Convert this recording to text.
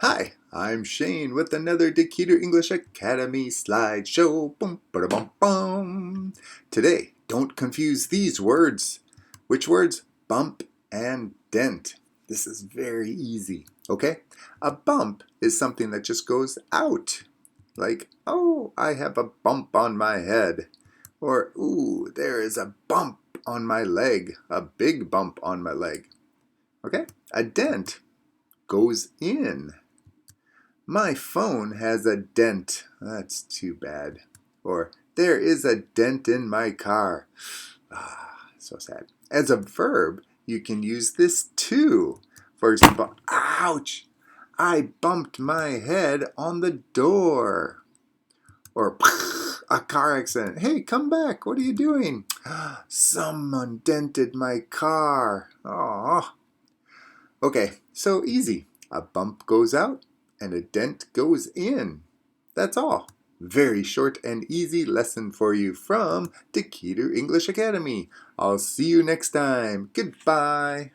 Hi, I'm Shane with another Dekiru English Academy slideshow. Boom, bada, bum, bum. Today, don't confuse these words. Which words? Bump and dent. This is very easy, okay? A bump is something that just goes out. Like, oh, I have a bump on my head. Or, ooh, there is a bump on my leg. A big bump on my leg. Okay? A dent goes in. My phone has a dent. That's too bad. Or, there is a dent in my car. Ah, so sad. As a verb, you can use this too. For example, ouch! I bumped my head on the door. Or, a car accident. Hey, come back. What are you doing? Someone dented my car. Oh. Okay, so easy. A bump goes out and a dent goes in. That's all. Very short and easy lesson for you from Dekiru English Academy. I'll see you next time. Goodbye.